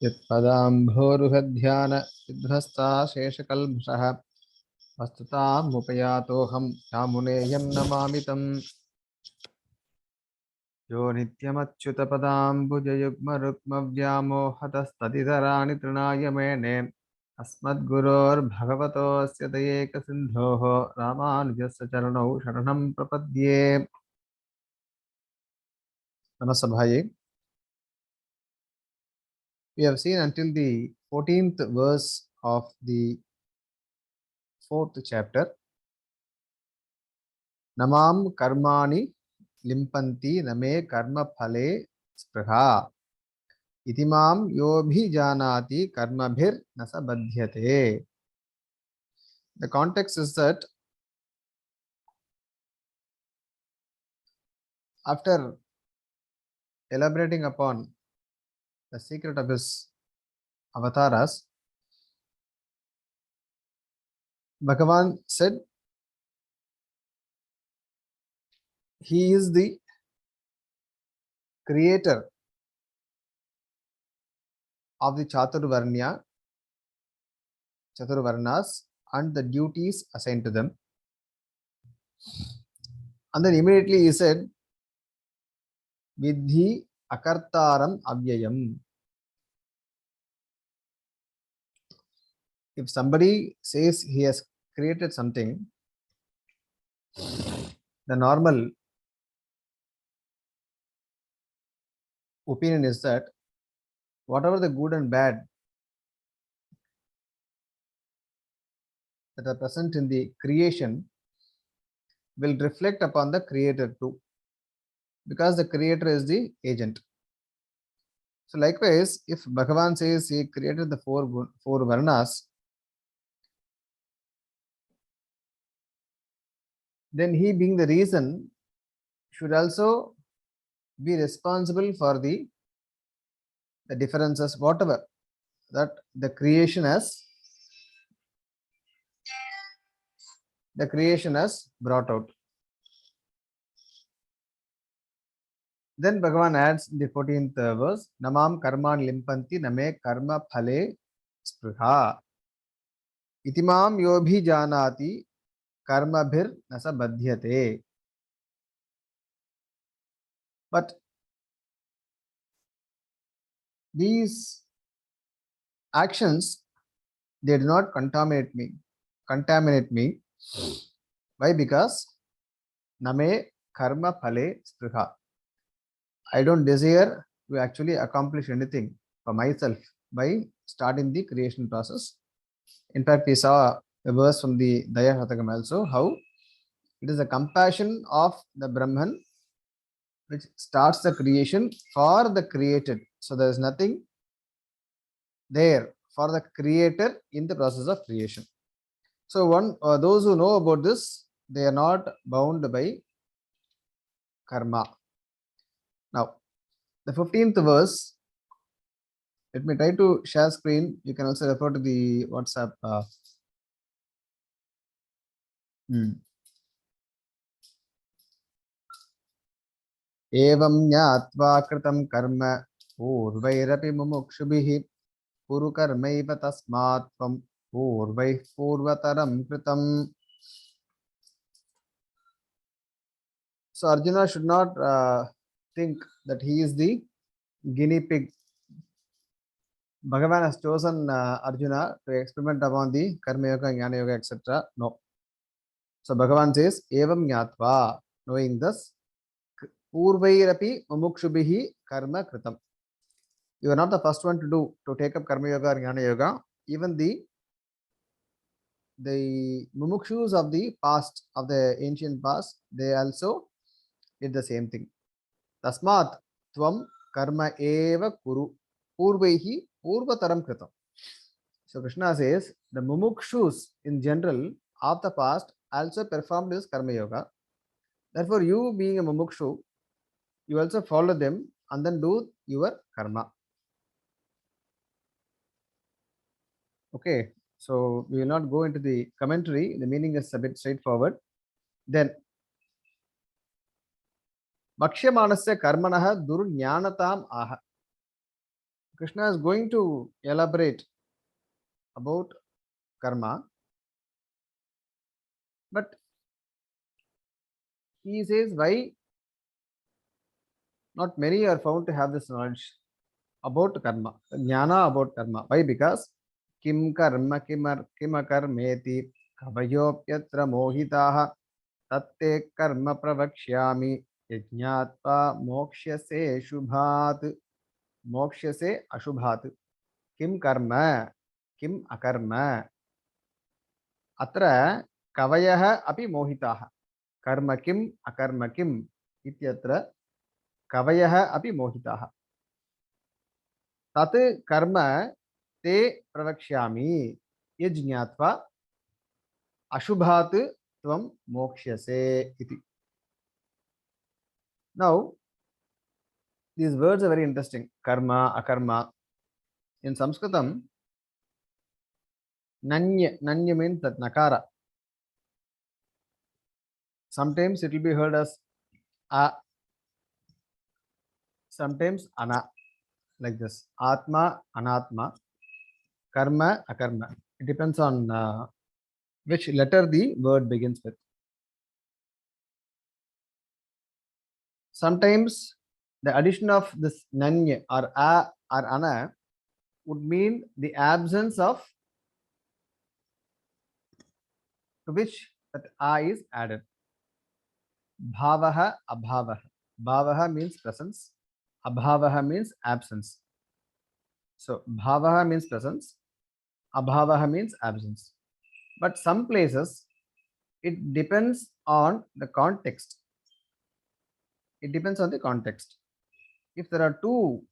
यत्पदाम्भोरुहध्यान विध्वस्ता शेषकल्मषः वस्तुतामुपयातोऽहं यामुनेयं नमामि तम् यो नित्यमच्युतपदाम्बुजयुग्मरुक्मव्यामोहतस्तदितराणि तृणाय मेने अस्मद्गुरोर्भगवतोऽस्य दयैकसिन्धोः रामानुजस्य चरणौ शरणं प्रपद्ये नमस्सभायै. We have seen until the 14th verse of the 4th chapter. Namam karmani limpanti name karma phale spruha. Itimam yobhi janati karmabhir nasa badhyate. The context is that after elaborating upon the secret of his avatars, Bhagavan said he is the creator of the Chaturvarnas and the duties assigned to them. And then immediately he said, Vidhi akartaram avyayam. If somebody says he has created something, the normal opinion is that whatever the good and bad that are present in the creation will reflect upon the creator too, because the creator is the agent. So likewise, if Bhagavan says he created the four varnas, then he being the reason should also be responsible for the differences, whatever that the creation has brought out. Then Bhagavan adds in the 14th verse, Namam karman limpanti name karma phale spruha. Itimam yobhi janati karmabhir nasa badhyate. But these actions, they do not contaminate me. Why? Because name karma phale spruha. I don't desire to actually accomplish anything for myself by starting the creation process. In fact, we saw a verse from the Daya Shatakam also, how it is the compassion of the Brahman which starts the creation for the created. So there is nothing there for the creator in the process of creation. So those who know about this, they are not bound by karma. Now, the 15th verse, let me try to share screen. You can also refer to the WhatsApp. Evam nyatva kritam karma purvairapi mumukshubhihi puru karmaiva tasmatvam purvaih purvataram kritam. So Arjuna should not think that he is the guinea pig. Bhagavan has chosen Arjuna to experiment upon the karma yoga, jnana yoga, etc. No. So Bhagavan says, Evam nyatva, knowing this, purvairapi mumukshubhihi karma kritam. You are not the first one to take up karma yoga or jnana yoga. Even the mumukshus of the past, of the ancient past, they also did the same thing. Tasmat tvam karma eva kuru purvaihi purvataram kritam. So Krishna says the mumukshus in general of the past also performed this karma yoga. Therefore, you being a mumukshu, you also follow them and then do your karma. Okay, so we will not go into the commentary. The meaning is a bit straightforward. Then Bhakshamanasya karmanaha durjnanatam aha. Krishna is going to elaborate about karma, but he says why not many are found to have this knowledge about karma, jnana about karma. Why? Because kim karma kimakarmeti kavayopyatra mohitaha tatte karma pravakshyami yajñatva mokshase shubhat. Mokshase ashubhat. Kim karma kim akarma atra kavayah api mohitaha. Karma kim akarma kim ityatra kavayah api mohitaha. Tat karma te pravakshyami yajñatva ashubhat tvam mokshase iti. Now, these words are very interesting. Karma, akarma. In Sanskritam, nanya means that nakara. Sometimes it will be heard as a, sometimes ana, like this. Atma, anatma, karma, akarma. It depends on which letter the word begins with. Sometimes the addition of this nanya or a or ana would mean the absence of to which that a is added. Bhavaha, abhavaha. Bhavaha means presence. Abhavaha means absence. So bhavaha means presence. Abhavaha means absence. But some places it depends on the context. It depends on the context. If there are two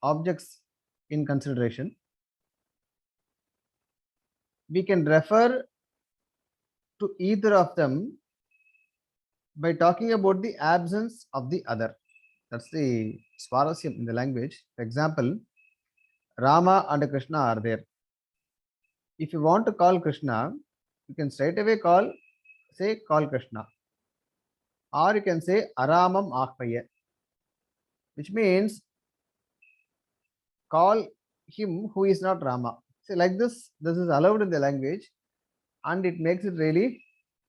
objects in consideration, we can refer to either of them by talking about the absence of the other. That's the swarasyam in the language. For example, Rama and Krishna are there. If you want to call Krishna, you can straight away call Krishna. Or you can say Aramam Ahvaya, which means call him who is not Rama. So like this is allowed in the language and it makes it really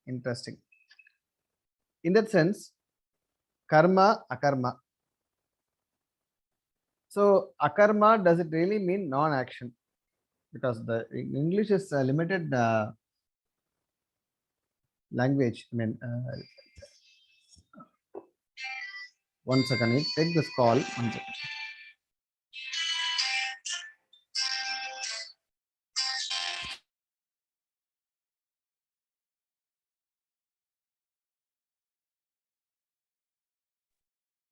interesting. In that sense, karma, akarma. So akarma, does it really mean non-action? Because the English is a limited language. I mean, one second, take this call. One second.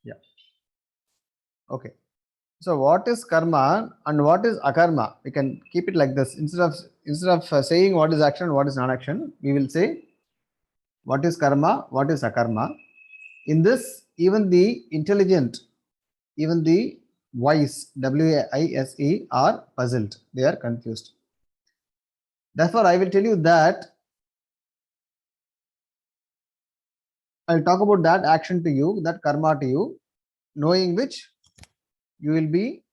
Yeah. Okay. So what is karma and what is akarma? We can keep it like this. Instead of saying what is action, what is non-action, we will say what is karma, what is akarma. In this, even the intelligent, even the wise, wise, are puzzled. They are confused. Therefore, I will tell you that I'll talk about that action to you, that karma to you, knowing which you will be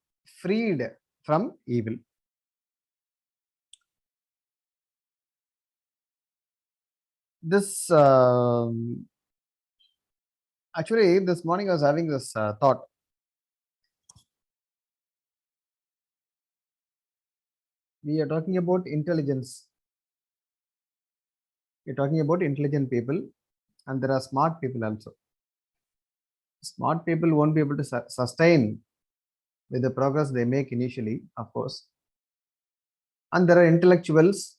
freed from evil. This actually, this morning I was having this thought. We are talking about intelligence. We're talking about intelligent people, and there are smart people also. Smart people won't be able to sustain with the progress they make initially, of course. And there are intellectuals,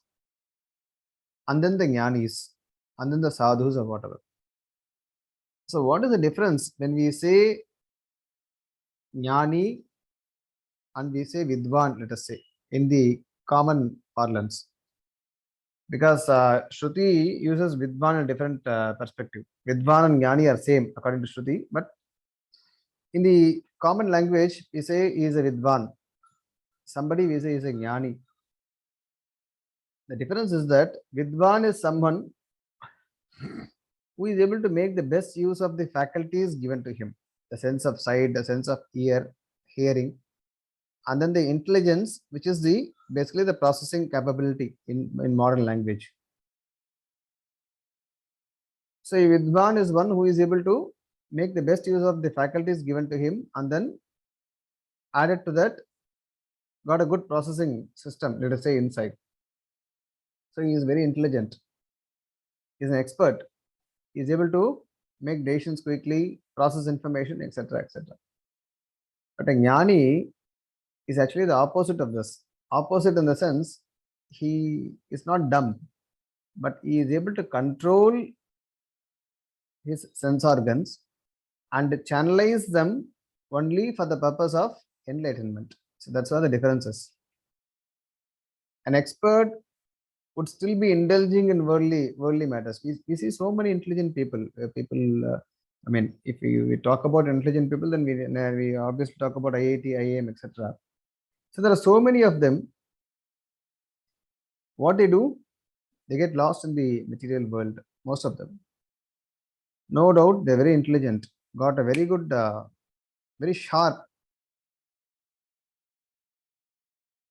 and then the jnanis, and then the sadhus or whatever. So, what is the difference when we say jnani and we say vidwan, let us say, in the common parlance? Because Shruti uses vidwan in a different perspective. Vidwan and jnani are same according to Shruti, but in the common language, we say he is a vidwan. Somebody we say is a jnani. The difference is that vidwan is someone who is able to make the best use of the faculties given to him, the sense of sight, the sense of ear, hearing, and then the intelligence, which is the basically the processing capability in modern language. So a Vidwan is one who is able to make the best use of the faculties given to him, and then added to that, got a good processing system, let us say, inside. So he is very intelligent. He is an expert. He is able to make decisions quickly, process information, etc., etc. But a jnani is actually the opposite of this. Opposite in the sense, he is not dumb, but he is able to control his sense organs and channelize them only for the purpose of enlightenment. So that's why the difference is. An expert would still be indulging in worldly matters. We see so many intelligent people. I mean, if we talk about intelligent people, then we obviously talk about IIT, IIM, etc. So there are so many of them. What they do, they get lost in the material world. Most of them, no doubt, they're very intelligent. Got a very good, very sharp.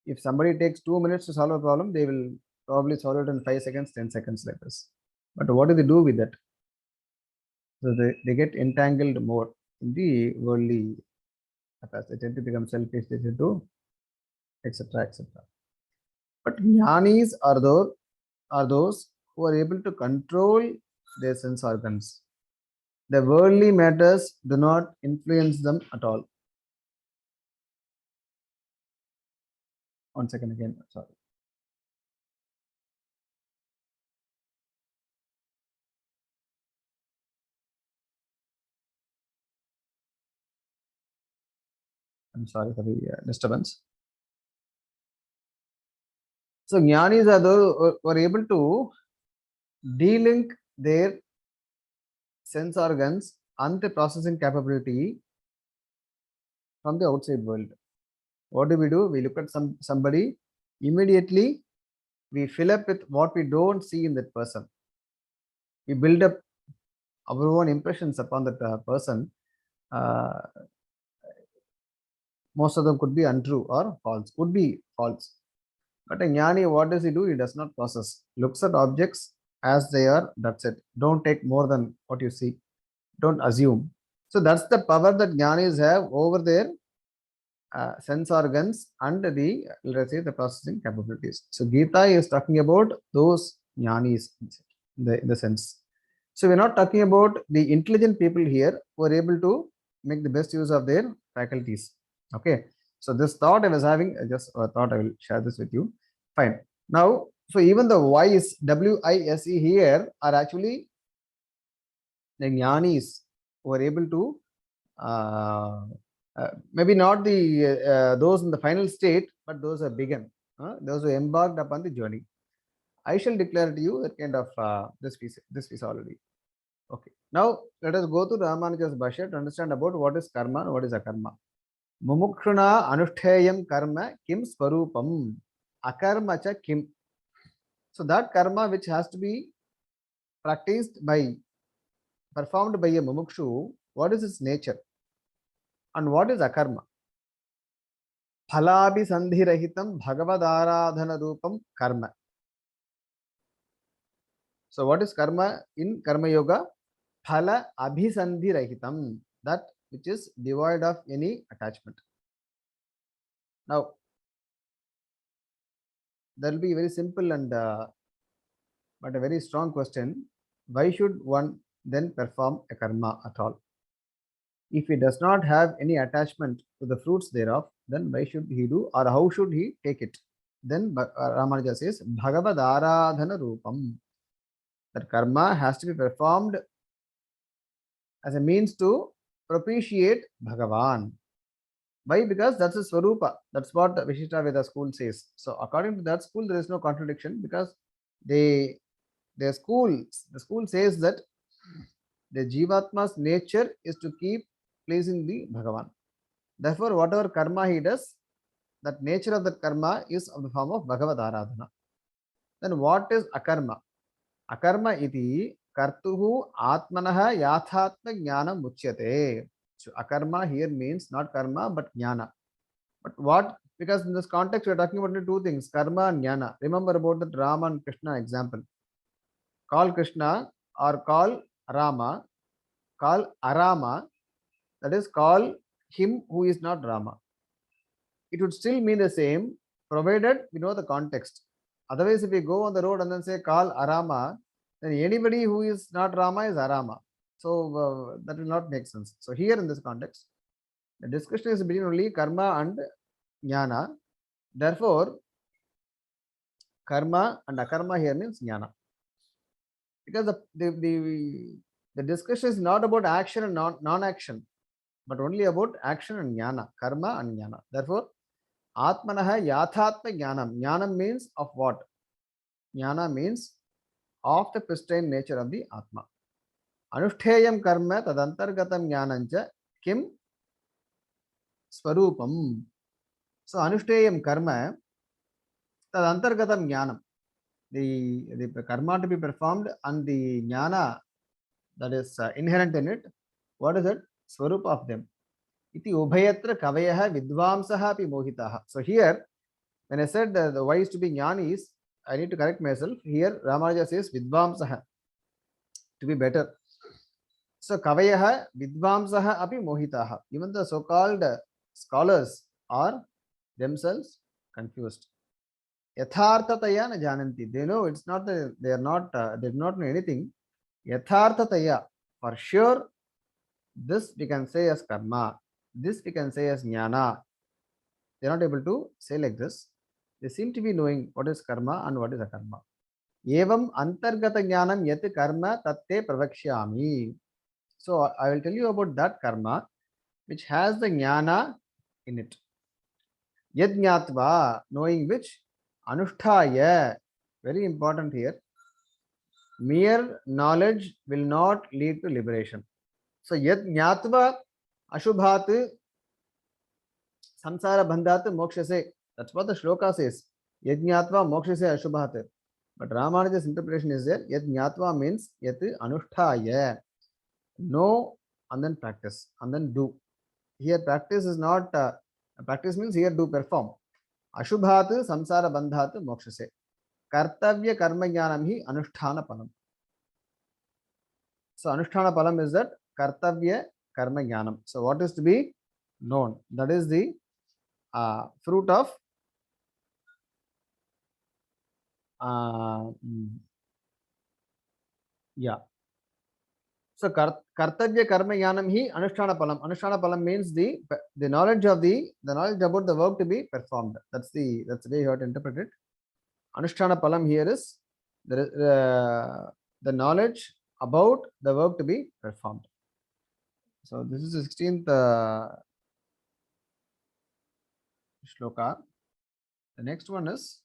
If somebody takes 2 minutes to solve a problem, they will probably solve it in 5 seconds, 10 seconds like this. But what do they do with it? So they get entangled more in the worldly affairs. They tend to become selfish, they tend to, etc., etc. But jnanis are those who are able to control their sense organs. The worldly matters do not influence them at all. One second again, sorry. I'm sorry for the disturbance. So jnanis are those who are able to de-link their sense organs and the processing capability from the outside world. What do? We look at somebody, immediately we fill up with what we don't see in that person. We build up our own impressions upon that person. Most of them could be untrue or false, would be false. But a jnani, what does he do? He does not process. Looks at objects as they are, that's it. Don't take more than what you see. Don't assume. So that's the power that jnanis have over their sense organs and let's say, the processing capabilities. So Gita is talking about those jnanis in the sense. So we're not talking about the intelligent people here who are able to make the best use of their faculties. Okay. So this thought I was having, I just thought I will share this with you. Fine. Now, so even the wise, W-I-S-E here, are actually the jnanis who are able to maybe not the those in the final state, but those are begun, those who embarked upon the journey. I shall declare to you that kind of this piece already. Okay. Now let us go to Ramanuja's Bhashya to understand about what is karma and what is akarma. Mumukshuna anushteyam karma kim swarupam akarma cha kim. So that karma which has to be practiced performed by a mumukshu, what is its nature? And what is akarma? Phalabhisandhirahitam Bhagavad Rupam karma. So what is karma in Karma Yoga? Phala abhisandhirahitam, that which is devoid of any attachment. Now, that will be very simple and but a very strong question. Why should one then perform a karma at all? If he does not have any attachment to the fruits thereof, then why should he do, or how should he take it? Then Ramanuja says, Bhagavad Rupam. That karma has to be performed as a means to propitiate Bhagavan. Why? Because that's a Swarupa. That's what the Vishishta Veda school says. So according to that school, there is no contradiction, because the school says that the Jivatma's nature is to keep pleasing the Bhagavan. Therefore, whatever karma he does, that nature of that karma is of the form of Bhagavad Aradhana. Then what is akarma? Akarma iti kartuhu atmanaha yathatma jnana muchyate. So akarma here means not karma but jnana. But what Because in this context, we are talking about only two things, karma and jnana. Remember about the Rama and Krishna example. Call Krishna or call Rama, call Arama, that is, call him who is not Rama. It would still mean the same, provided we know the context. Otherwise, if we go on the road and then say call Arama, then anybody who is not Rama is Arama. So that will not make sense. So here in this context, the discussion is between only karma and jnana. Therefore, karma and akarma here means jnana. Because the discussion is not about action and non-action, but only about action and jnana, karma and jnana. Therefore, Atmanaha yathatma jnanam. Jnanam means of what? Jnana means of the pristine nature of the Atma. Anushteyam karma tadantargatam jnanancha kim swarupam. So, Anushteyam karma tadantargatam jnanam. The karma to be performed and the jnana that is inherent in it. What is it? Swarupa of them. Iti ubhayatra kavayaha vidvamsaha api mohitaha. So here, when I said the why is to be jnanis, I need to correct myself. Here, Ramanuja says vidvamsaha, to be better. So kavayaha vidvamsaha api mohitaha. Even the so-called scholars are themselves confused. Yatharthataya na jananti. They know it's not that they are not, they do not know anything. Yatharthataya, for sure, this we can say as karma. This we can say as jnana. They are not able to say like this. They seem to be knowing what is karma and what is akarma. Evam antargata jnanam yat karma tatte pravakshyami. So I will tell you about that karma which has the jnana in it. Yad jnatva, knowing which, anushtaya, very important here. Mere knowledge will not lead to liberation. So yad jnatva ashubhat samsara bandhat mokshase. That's what the shloka says. Yad jnatva mokshase ashubhat. But Ramanuja's interpretation is there. Yad jnatva means yat anushtaya. Know and then practice and then do. Here practice is not, practice means here do perform. Ashubhat samsara bandhat mokshase. Kartavya karma jnanam hi anusthana palam. So anusthana palam is that kartavya karma jnanam. So what is to be known? That is the fruit of yeah. So kartavya karma jnanam hi anusthana palam. Anusthana palam means the knowledge of the knowledge about the work to be performed. That's the way you have to interpret it. Anusthana palam here is the knowledge about the work to be performed. So this is the 16th shloka. The next one is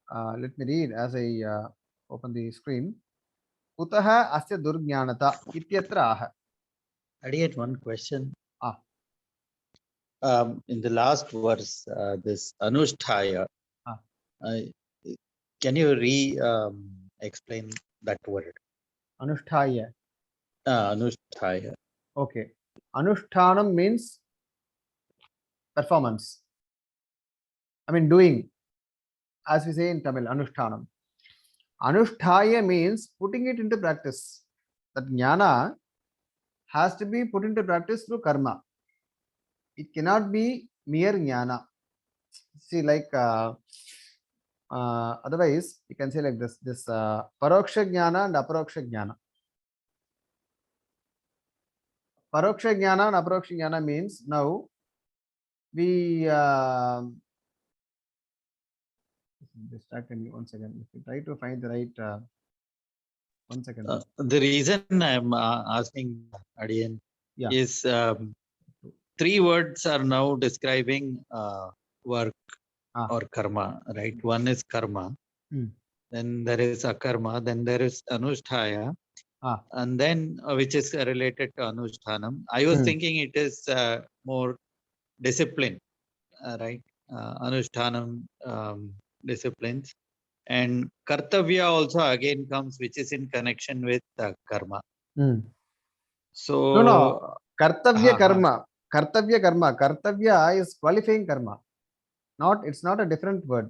let me read as I open the screen. Kutaha asya durjnanata ityatra aha. I had one question. In the last verse, this anusthaya, can you explain that word? Anusthaya. Anusthaya. Okay. Anushtanam means performance. I mean doing, as we say in Tamil, anushtanam. Anusthaya means putting it into practice. That jnana has to be put into practice through karma. It cannot be mere jnana. See, like otherwise, you can say like this paroksha jnana and aparoksha jnana. Paroksha jnana and aparoksha jnana means now we distracted me 1 second. If you try to find the right 1 second. The reason I'm asking Adian is 3 words are now describing work or karma, right? One is karma, then there is akarma, then there is anusthaya, and then which is related to anushtanam. I was thinking it is more discipline, right? Anushtanam disciplines. And kartavya also again comes, which is in connection with karma. So No. Kartavya ha, ha. karma. Kartavya karma. Kartavya is qualifying karma. It's not a different word.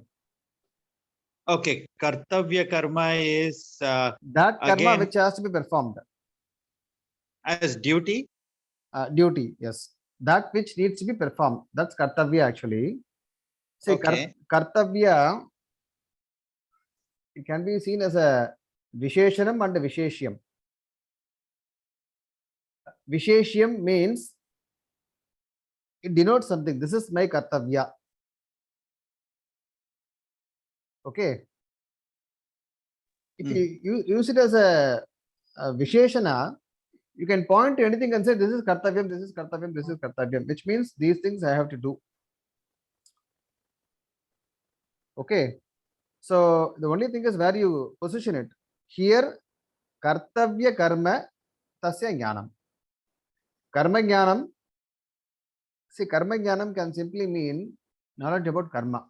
Okay, kartavya karma is That karma again which has to be performed. as duty. Duty, yes. That which needs to be performed. That's kartavya actually. See, Okay. kartavya, it can be seen as a visheshanam and a visheshyam. Visheshyam means it denotes something. This is my kartavya. Okay. If you use it as a visheshana, you can point to anything and say, this is kartavyam, this is kartavyam, this is kartavyam, which means these things I have to do. Okay. So the only thing is where you position it. Here, kartavya karma tasya jnanam. Karma jnanam. See, karma jnanam can simply mean knowledge about karma,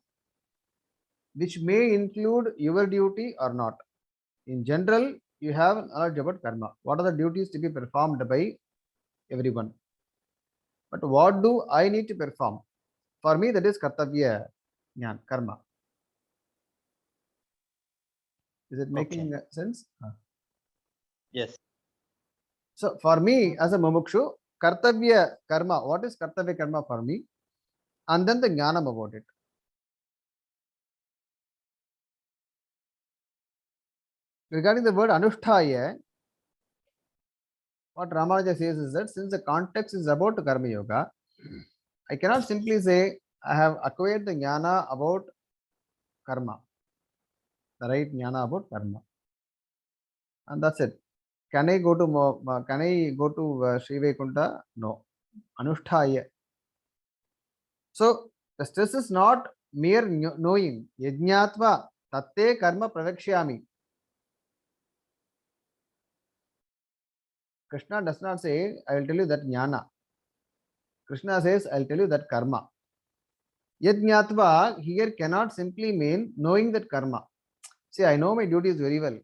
which may include your duty or not. In general, you have knowledge about karma. What are the duties to be performed by everyone? But what do I need to perform? For me, that is kartavya jnana, karma. Is it making sense? Yes. So for me as a mumukshu, kartavya karma, what is kartavya karma for me? And then the jnanam about it. Regarding the word anushtaya, what Ramanuja says is that since the context is about karma yoga, I cannot simply say I have acquired the jnana about karma, the right jnana about karma, and that's it. Can I go to Sri Vaikunta? No. Anushtaya. So the stress is not mere knowing. Yajñatva tatte karma pravakshyami. Krishna does not say, I will tell you that jnana. Krishna says, I will tell you that karma. Yajñatva here cannot simply mean knowing that karma. See, I know my duties very well,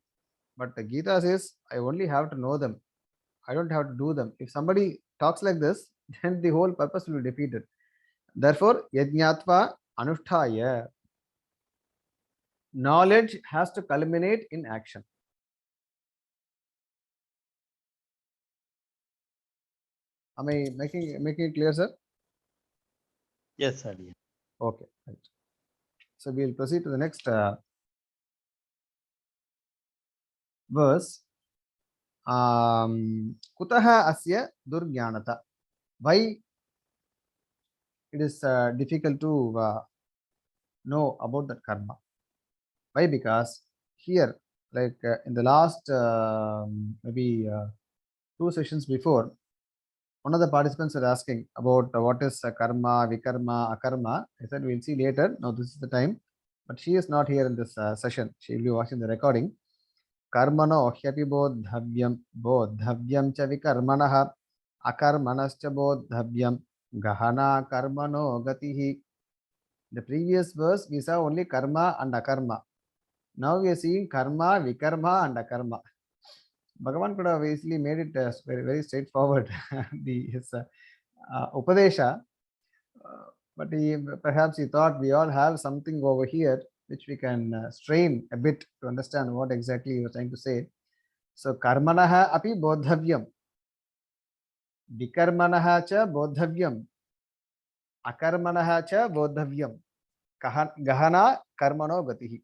but the Gita says, I only have to know them. I don't have to do them. If somebody talks like this, then the whole purpose will be defeated. Therefore, yajñatva anushtaya. Knowledge has to culminate in action. Am I making it clear, sir? Yes, sir. Okay. Right. So we'll proceed to the next verse. Kutaha asya durjnanata. Why it is difficult to know about that karma? Why? Because here, like in the last maybe 2 sessions before, one of the participants were asking about what is karma, vikarma, akarma. I said we'll see later. Now this is the time, but she is not here in this session. She will be watching the recording. Karmano hyapi bodhavyam cha vikarmanah akarmanascha bodhavyam gahana karmano gatihi. The previous verse we saw only karma and akarma. Now we are seeing karma, vikarma, and akarma. Bhagavan could have easily made it very, very straightforward. His Upadesha, but perhaps he thought we all have something over here which we can strain a bit to understand what exactly he was trying to say. So, karmanaha api bodhavyam, vikarmanaha cha bodhavyam, akarmanaha cha bodhavyam, gahana karmano gatihi.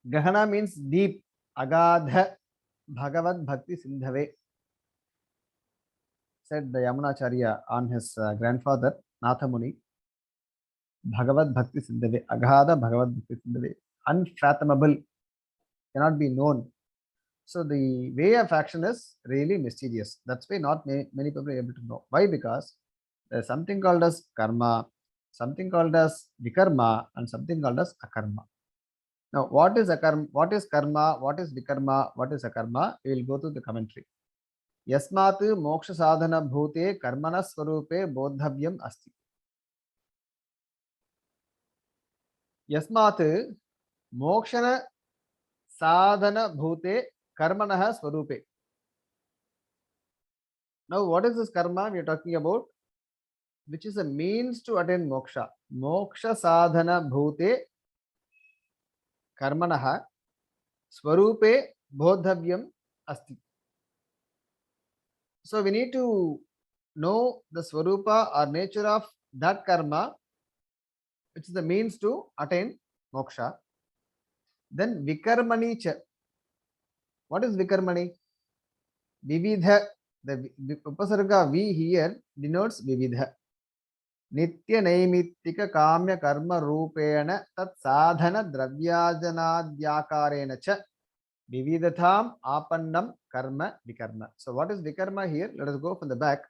Gahana means deep, agadha, Bhagavad Bhakti Sindhave, said the Yamunacharya on his grandfather, Nathamuni. Bhagavad Bhakti Sindhave, Aghada Bhagavad Bhakti Sindhave, unfathomable, cannot be known. So the way of action is really mysterious. That's why not many people are able to know. Why? Because there's something called as karma, something called as vikarma, and something called as akarma. Now, what is akarma? What is karma? What is vikarma? What is akarma? We will go through the commentary. Yasmat moksha sadhana bhute karmana swarupe bodhavyam asti. Yasmat mokshana sadhana bhute karmana swarupe. Now, what is this karma we are talking about? Which is a means to attain moksha. Moksha sadhana bhute karmanaha swarupe bodhavyam asti. So we need to know the swarupa or nature of that karma, which is the means to attain moksha. Then vikarmani cha. What is vikarmani? Vividha. The upasarga V here denotes vividha. Nitya naimittika kamya karma rupena tat sadhana dravyajanaadyakarena cha vividhatham apannam karma vikarma. So what is vikarma here? Let us go from the back.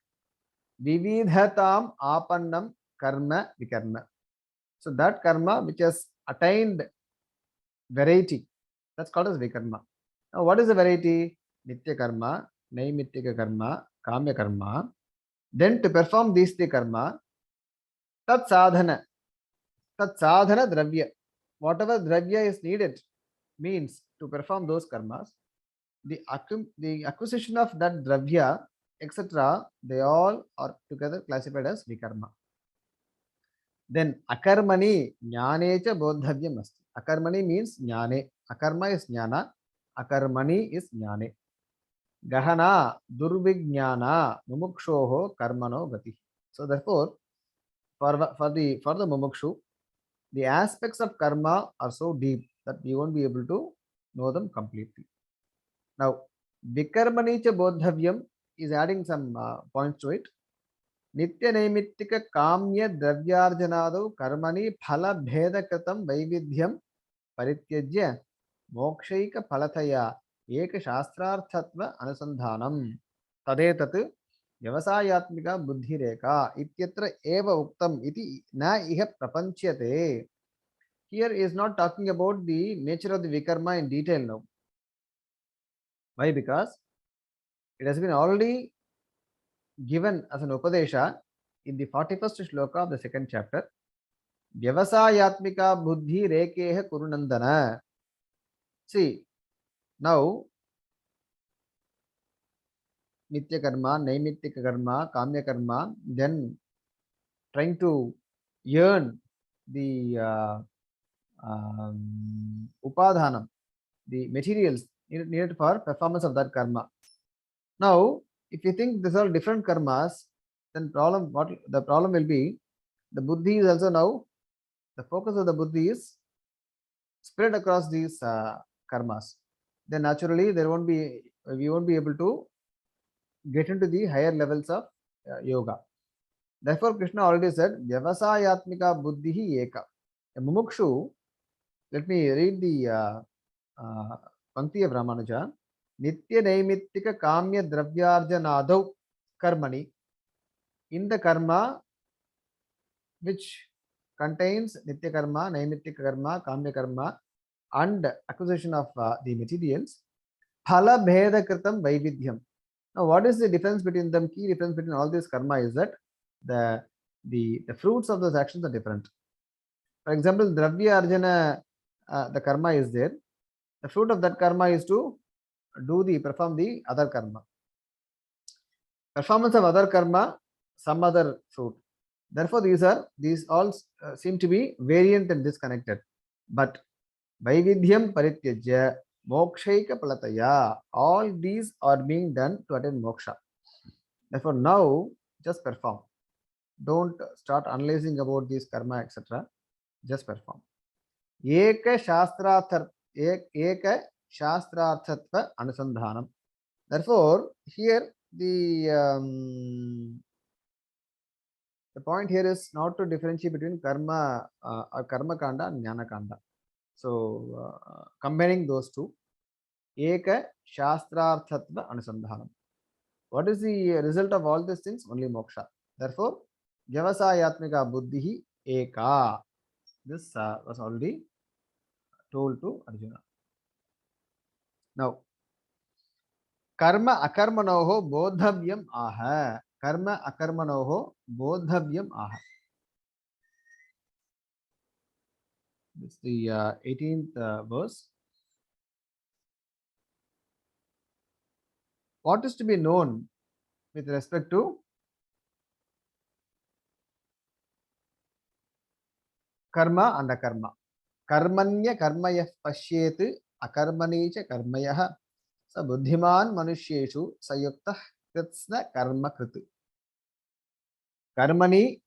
Vividhatam apannam karma vikarma. So that karma which has attained variety, that's called as vikarma. Now what is the variety? Nitya karma, naimittika karma, kamya karma. Then to perform these three karma, tat sadhana dravya, whatever dravya is needed, means to perform those karmas, the acquisition of that dravya, etc., they all are together classified as vikarma. Then akarmani jnane cha bodhavyam asti. Akarmani means jnane. Akarma is jnana. Akarmani is jnane. Gahana durvijnana mumukshoho karmano gati. So therefore, for the mumukshu, the aspects of karma are so deep that we won't be able to know them completely. Now, vikarmani cha bodhavyam is adding some points to it. Nitya naimittika kamya dravyarjanado karmani phala bhedakritam vaividhyam parityajya mokshaika phalataya eka shastrarthatva anusandhanam tadetat vyavasayatmika buddhireka ityatra eva uktam iti na iha prapanchyate. Here is not talking about the nature of the vikarma in detail now. Why? Because it has been already given as an upadesha in the 41st shloka of the second chapter. Vyavasayatmika buddhi rekeha kurunandana. See, now nitya karma, naimittika karma, kamya karma, then trying to earn the upadhanam, the materials needed for performance of that karma. Now, if you think these are different karmas, then what the problem will be, the buddhi is also now, the focus of the buddhi is spread across these karmas. Then naturally we won't be able to get into the higher levels of yoga. Therefore, Krishna already said, Vyavasayatmika buddhihi eka. A mumukshu, let me read the Pankti of Ramanuja. Nitya naimittika kamya dravyarjanadau karmani. In the karma which contains nitya karma, naimittika karma, kamya karma, and acquisition of the materials, phala bheda kritam vaividhyam. Now, what is the difference between them? Key difference between all this karma is that the fruits of those actions are different. For example, dravya arjana, the karma is there. The fruit of that karma is to perform the other karma. Performance of other karma, some other fruit. Therefore, these all seem to be variant and disconnected. But vaividhyam parityajya mokshaika palataya, all these are being done to attain moksha. Therefore, now just perform. Don't start analyzing about these karma, etc. Just perform. Eka shastrarthatva anusandhanam. Therefore, here the point here is not to differentiate between karma or karma kanda and jnana kanda. So, combining those two, eka shastrarthatva anusandhanam. What is the result of all these things? Only moksha. Therefore, vyavasayatmika buddhihi eka. This was already told to Arjuna. Now, karma akarmanoho bodhavyam aha. Karma akarmanoho bodhavyam aha. This is the 18th verse. What is to be known with respect to karma and akarma. Karmanya karmayah pashyet akarmani cha karmayah sa buddhiman manusyeshu sayuktah kritsna karma krit. Karmani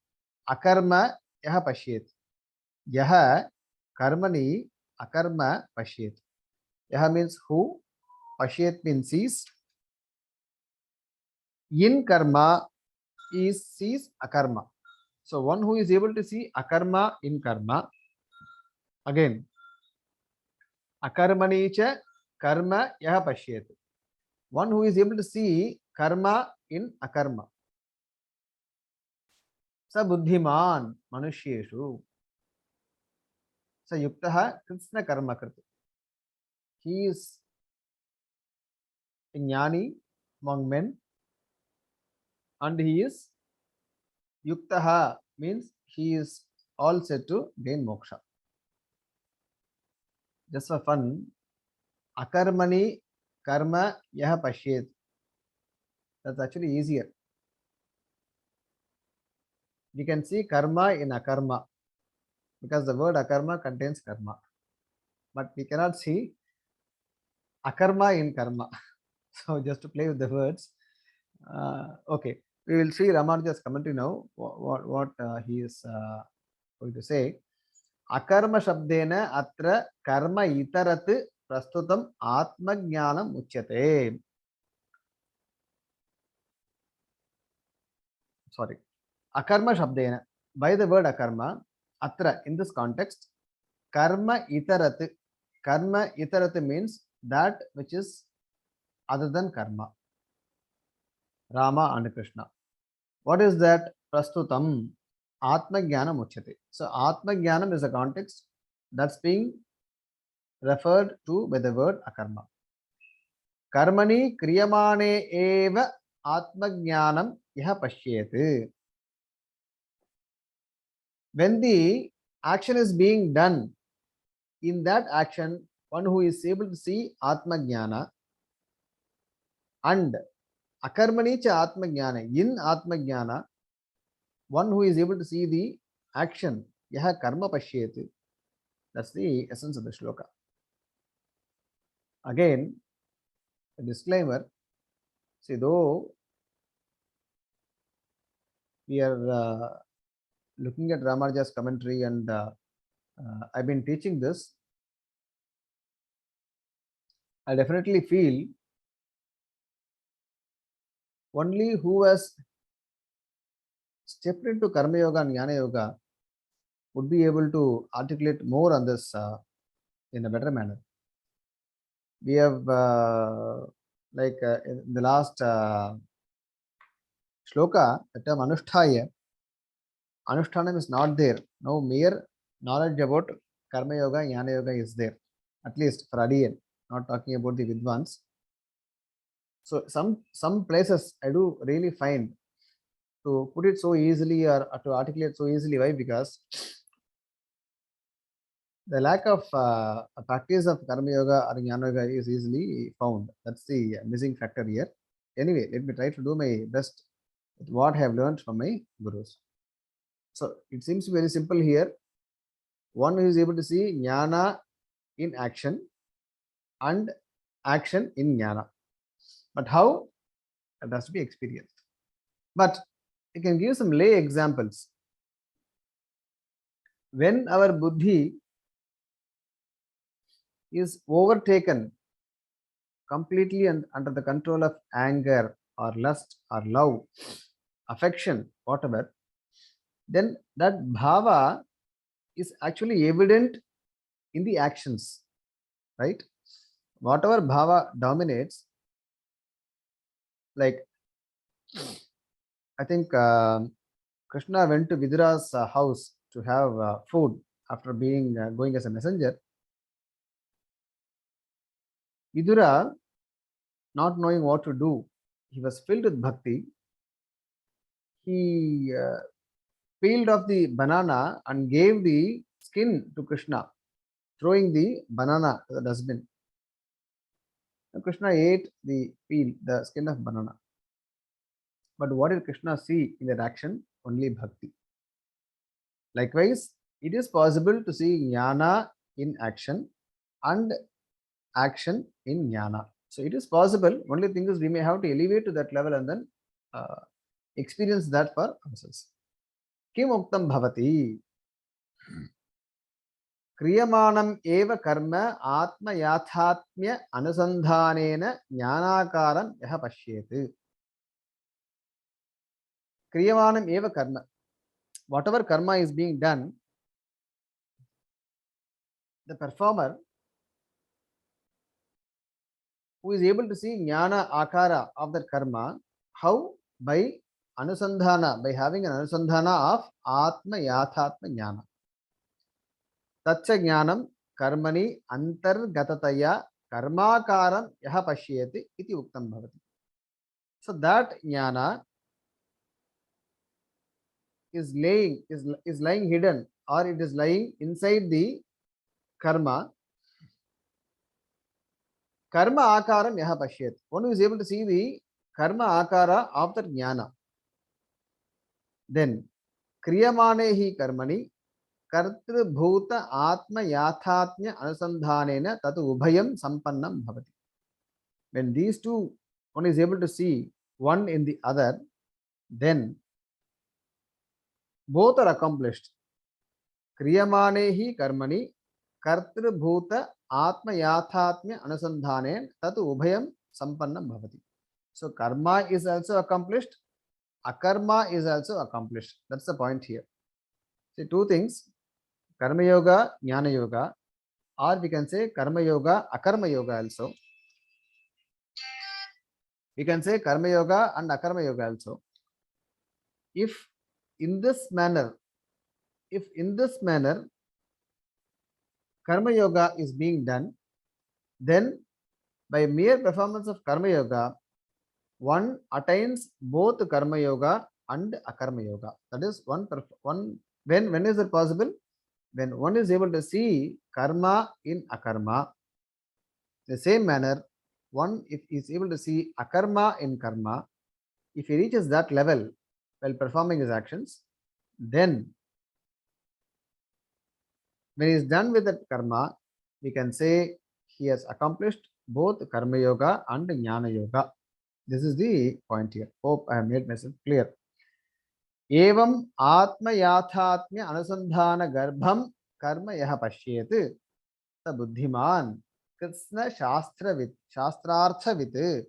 akarma yah pashyet. Yah karmani akarma pashyet. Yah means who, pashyet means sees. In karma is sees akarma. So one who is able to see akarma in karma, again, akarmani cha karma yah pashyet. One who is able to see karma in akarma. Sa buddhiman manusyeshu. Sa yuktah kritsna karma krit. He is a jnani among men, and he is yuktaha means he is all set to gain moksha. Just for fun, akarmani karma yah pashyet. That's actually easier. We can see karma in akarma because the word akarma contains karma, but we cannot see akarma in karma. So just to play with the words, okay, we will see Ramanuja's commentary now. What he is going to say. Akarma shabdena atra karma itarat prastutam atma jnanam uchyate. Sorry, akarma shabdena, by the word akarma, atra in this context, karma itarat. Karma itarat means that which is other than karma. Rama and Krishna. What is that? Prastutam atma jnanam uchyate. So atma jnanam is a context that's being referred to by the word akarma. Karmani kriyamane eva atma jnanam yah pashyet. When the action is being done, in that action, one who is able to see atma jnana, and akarmani cha atma jnana, in atma jnana, one who is able to see the action, yah karma pashyet. That's the essence of the shloka. Again, a disclaimer. See, though we are looking at Ramanuja's commentary and I've been teaching this, I definitely feel only who has stepped into Karma Yoga and Jnana Yoga would be able to articulate more on this in a better manner. We have, in the last shloka, the term Anushtaya, Anushtanam is not there. No mere knowledge about Karma Yoga, Jnana Yoga is there, at least for Adiyan, not talking about the Vidvans. So some places I do really find to put it so easily or to articulate so easily. Why? Because the lack of a practice of Karma Yoga or Jnana Yoga is easily found. That's the missing factor here. Anyway, let me try to do my best with what I have learned from my gurus. So it seems very simple here. One who is able to see Jnana in action and action in Jnana. But how? That has to be experienced. But you can give some lay examples. When our buddhi is overtaken completely and under the control of anger or lust or love, affection, whatever, then that bhava is actually evident in the actions, right? Whatever bhava dominates, like I think Krishna went to Vidura's house to have food after being going as a messenger. Vidura, not knowing what to do, he was filled with bhakti. He peeled off the banana and gave the skin to Krishna, throwing the banana to the dustbin. And Krishna ate the peel, the skin of banana. But what did Krishna see in that action? Only bhakti. Likewise, it is possible to see jnana in action and action in jnana. So it is possible. Only thing is we may have to elevate to that level and then experience that for ourselves. Kim uktam bhavati? Kriyamanam eva karma atma yathatmya anusandhanena jnanakaram yaha pashyet. Kriyamanam eva karma. Whatever karma is being done, the performer who is able to see jnana akara of that karma, how? By anusandhana, by having an anusandhana of atma yathatma jnana. Tatcha jnanam karmani antargatataya karmakaram yaha pashyeti iti uktam bhavati. So that jnana is lying hidden, or it is lying inside the karma. Karma akaram yaha pashyet. One who is able to see the karma akara of the jnana. Then kriyamanehi karmani kartru bhuta atma yathatmya anusandhanena tatu ubhayam sampannam bhavati. When these two, one is able to see one in the other, then both are accomplished. Kriyamanehi karmani kartru bhuta atma yathatmya anusandhane tatu ubhayam sampannam bhavati. So karma is also accomplished, akarma is also accomplished. That's the point here. See, two things: karma yoga, jnana yoga, or we can say karma yoga, akarma yoga also. We can say karma yoga and akarma yoga also. If in this manner karma yoga is being done, then by mere performance of karma yoga, one attains both karma yoga and akarma yoga. That is one. When is it possible? When one is able to see karma in akarma. The same manner, one if is able to see akarma in karma, if he reaches that level while performing his actions, then when he is done with that karma, we can say he has accomplished both karma yoga and jnana yoga. This is the point here. Hope I have made myself clear. Evam atma yathatmya anusandhana garbham karma yaha pashyet ta buddhiman krishna shastrarthavit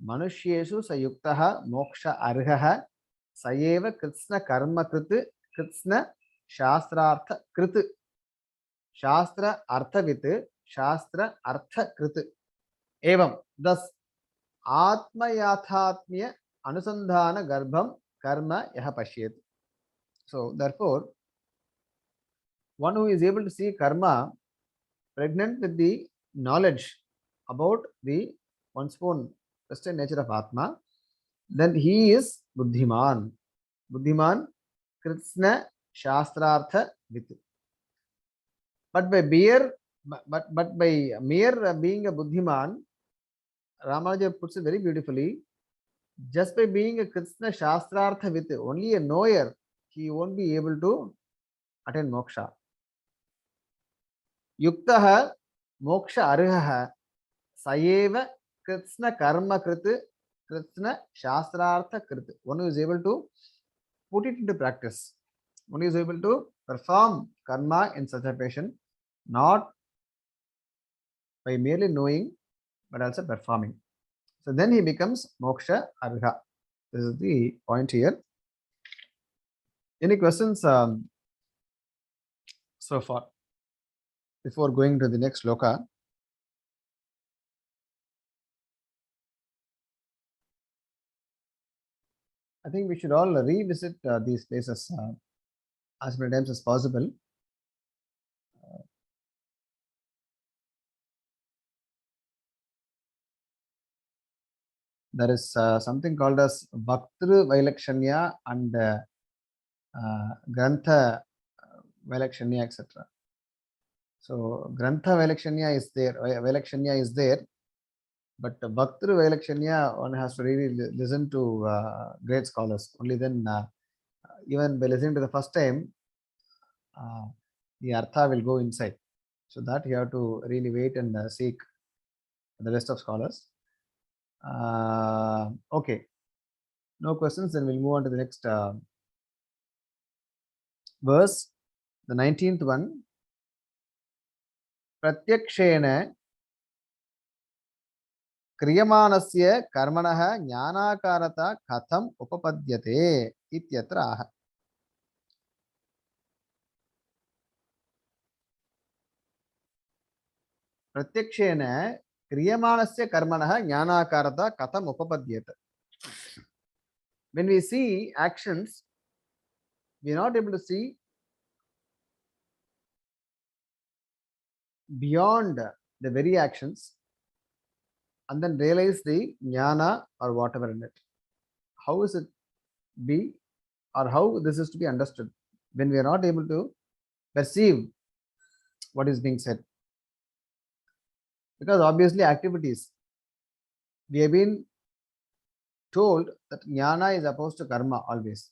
manushyeshu sayuktaha moksha arhaha sayeva krishna karma krit krishna shastrartha krit shastra arthavit shastra artha krit. Evam, thus atma yathatmya anusandhana garbham karma yaha pashyet. So therefore, one who is able to see karma pregnant with the knowledge about the one's own present nature of atma, then he is buddhiman. Buddhiman krishna shastrartha vit. But by mere being a buddhiman, Ramanuja puts it very beautifully. Just by being a Krishna Shastrartha with only a knower, he won't be able to attain moksha. Yuktaha moksha arhaha sayeva Krishna karma krit Krishna Shastrartha krit. One who is able to put it into practice. One is able to perform karma in such a fashion, not by merely knowing, but also performing. So then he becomes moksha arha. This is the point here. Any questions so far before going to the next loka? I think we should all revisit these places as many times as possible. There is something called as Bhaktru Vailakshanya and Grantha Vailakshanya, etc. So Grantha Vailakshanya is there, But Bhaktru Vailakshanya, one has to really listen to great scholars. Only then, even by listening to the first time, the artha will go inside. So that you have to really wait and seek the best of scholars. Okay, no questions. Then we'll move on to the next verse, the 19th one. Pratyakshena क्रियमाणस्य कर्मणः ज्ञानाकारता कथम उपपद्यते इत्यत्र आह. प्रत्यक्षेण क्रियमाणस्य कर्मणः ज्ञानाकारता कथम उपपद्यते. When we see actions, we are not able to see beyond the very actions and then realize the jnana or whatever in it. How is it be, or how this is to be understood when we are not able to perceive what is being said? Because obviously activities, we have been told that jnana is opposed to karma always.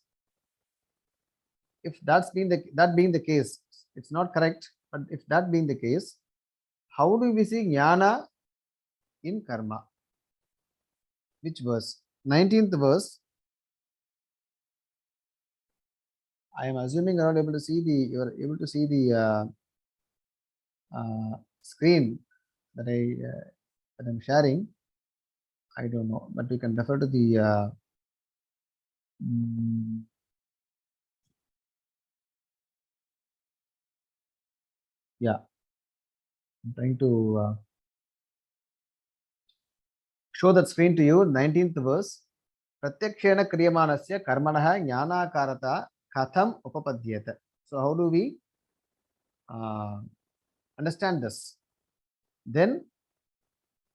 If that being the case, it's not correct. But if that being the case, how do we see jnana in karma? Which verse? 19th verse. I am assuming you are not able to see you are able to see the screen that I am sharing. I don't know, but we can refer to the yeah. I'm trying to show that screen to you. 19th verse. Pratyakshena kriyamanasya karmanah jnanakarata katham upapadyate. So how do we understand this? Then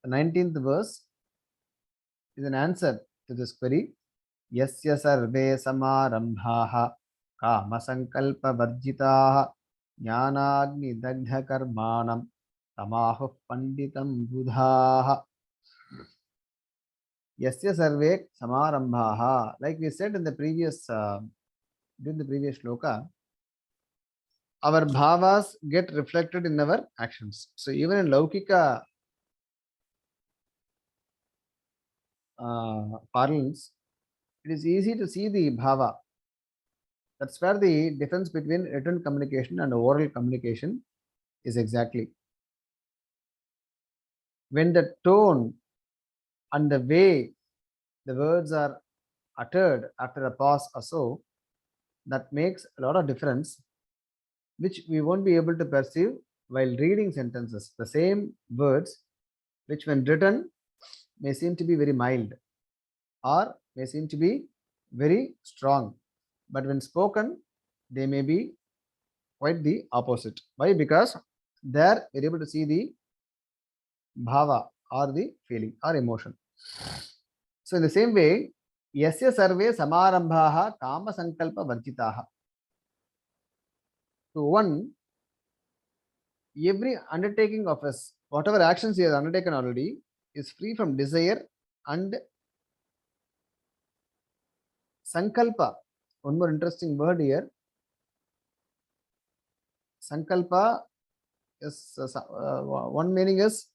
the 19th verse is an answer to this query. Yasya sarve samarambhaha kama sankalpa varjitaha jnanagni dagdha karmanam tamahu panditam budhaha. Yasya sarve samarambhaha. Like we said in the previous during the previous shloka, our bhavas get reflected in our actions. So even in Laukika parlance, it is easy to see the bhava. That's where the difference between written communication and oral communication is exactly. When the tone and the way the words are uttered after a pause or so, that makes a lot of difference, which we won't be able to perceive while reading sentences. The same words, which when written may seem to be very mild or may seem to be very strong, but when spoken, they may be quite the opposite. Why? Because there we're able to see the bhava or the feeling or emotion. So in the same way, yasya sarve samarambhaha kama sankalpa varjitaha. To one, every undertaking of us, whatever actions he has undertaken already, is free from desire and sankalpa. One more interesting word here. Sankalpa is one meaning is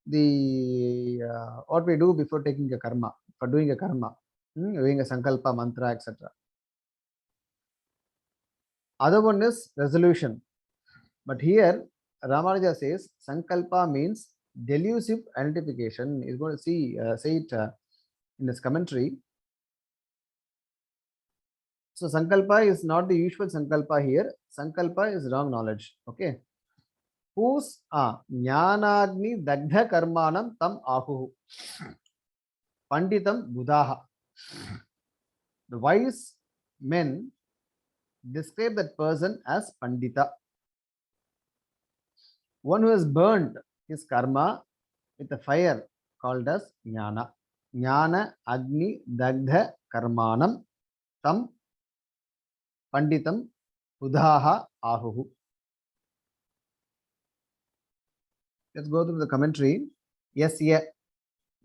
the what we do before taking a karma, for doing a karma, doing a sankalpa, mantra, etc. Other one is resolution. But here Ramanuja says sankalpa means delusive identification. He's going to say it in his commentary. So sankalpa is not the usual sankalpa here. Sankalpa is wrong knowledge. Okay. Whose jnanagni dagdha karmanam tam ahuhu panditam buddhaha. The wise men describe that person as pandita. One who has burned his karma with a fire called as jnana. Jnana agni dagdha karmanam tam panditam buddhaha ahuhu. Let's go through the commentary. Yes, yeah.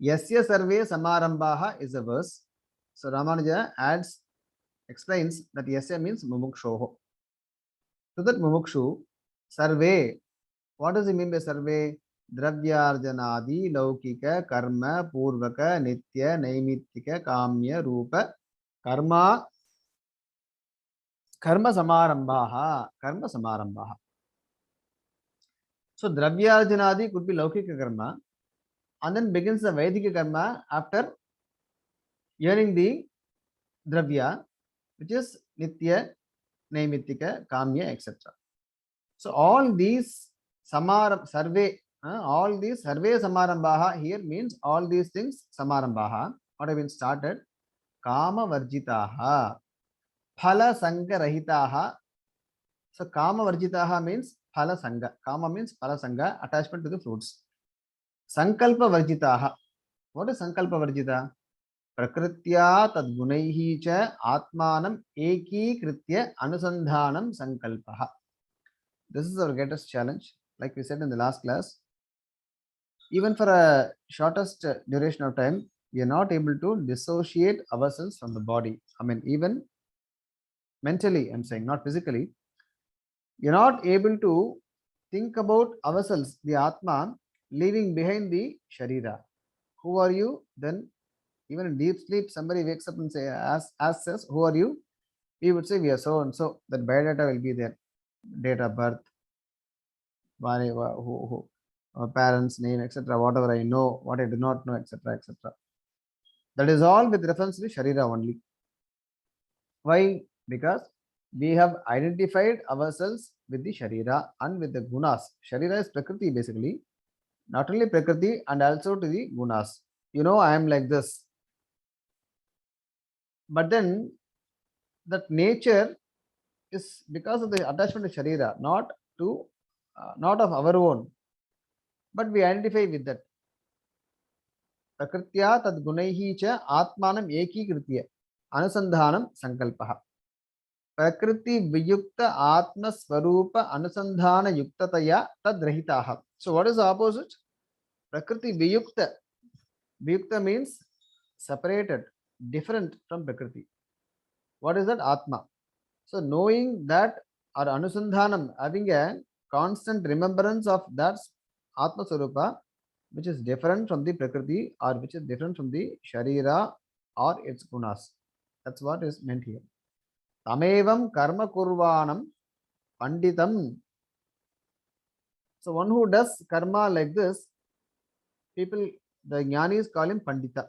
Yasya sarve samarambhaha is a verse. So Ramanuja explains that yasya means mumukshoho. To that mumukshu, sarve, what does he mean by sarve? Dravyarjanadi, laukika, karma, purvaka, nitya, naimittika, kamya, rupa, karma, karma samarambhaha, karma samarambhaha. So Dravyarjanadi could be laukika karma, and then begins the Vedic karma after earning the dravya, which is nitya, naimittika, kamya, etc. So all these survey, all these survey samarambhaha here means all these things samarambhaha, what have been started, kama varjitaha, phala sanga rahitaha. So kama varjitaha means phala sanga. Kama means phala sanga, attachment to the fruits. Sankalpa varjitaha. What is sankalpa varjita? Prakritya tadgunaihi cha atmanam ekikritya anusandhanam sankalpaha. This is our greatest challenge. Like we said in the last class, even for a shortest duration of time, we are not able to dissociate ourselves from the body. I mean, even mentally, I'm saying, not physically. You're not able to think about ourselves, the Atma, leaving behind the Sharira. Who are you? Then, even in deep sleep, somebody wakes up and says, who are you? We would say, we are so and so. That biodata will be there. Date of birth, who parents' name, etc. Whatever I know, what I do not know, etc. etc. That is all with reference to Sharira only. Why? Because we have identified ourselves with the Sharira and with the Gunas. Sharira is Prakriti basically. Not only Prakriti and also to the Gunas. You know, I am like this. But then that nature is because of the attachment to Sharira, not of our own. But we identify with that. Prakritya tad gunaihi cha atmanam ekikritya anusandhanam sankalpaha. Prakriti viyukta atma swarupa anusandhana yuktataya tad rahitaha. So what is the opposite? Prakriti viyukta. Viyukta means separated, different from Prakriti. What is that? Atma. So knowing that, or anusandhanam, having a constant remembrance of that Atma Swarupa, which is different from the Prakriti or which is different from the Sharira or its gunas. That's what is meant here. Tamevam karma kurvanam panditam. So one who does karma like this, people, the jnanis call him pandita.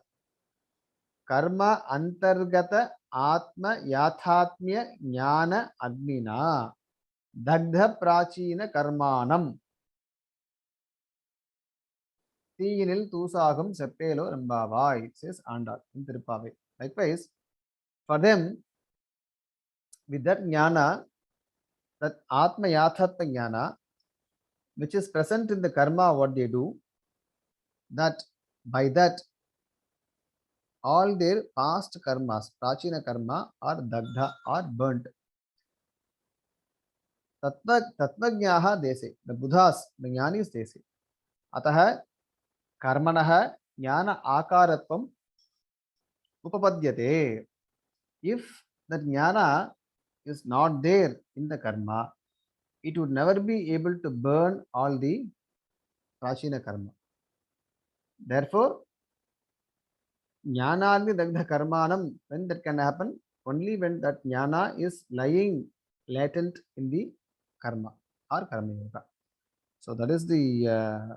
Karma antargata atma yathatmya jnana agnina dagdha prachina karmanam. Teenil Tusagam Sepelo Rambava, it says Andal in Tirupave. Likewise, for them, with that jnana, that Atma Yathatma jnana, which is present in the karma, what they do, that by that all their past karmas, prachina karma, are dagdha, or burnt. Tattvajnaha dese, the Buddhas, the jnanis dese. Ataha karmanaha jnana akaratvam upapadyate. If that jnana is not there in the karma, it would never be able to burn all the prachina karma. Therefore, jnanagni dagdha karmanam, when that can happen? Only when that jnana is lying latent in the karma or karma yoga. So that is the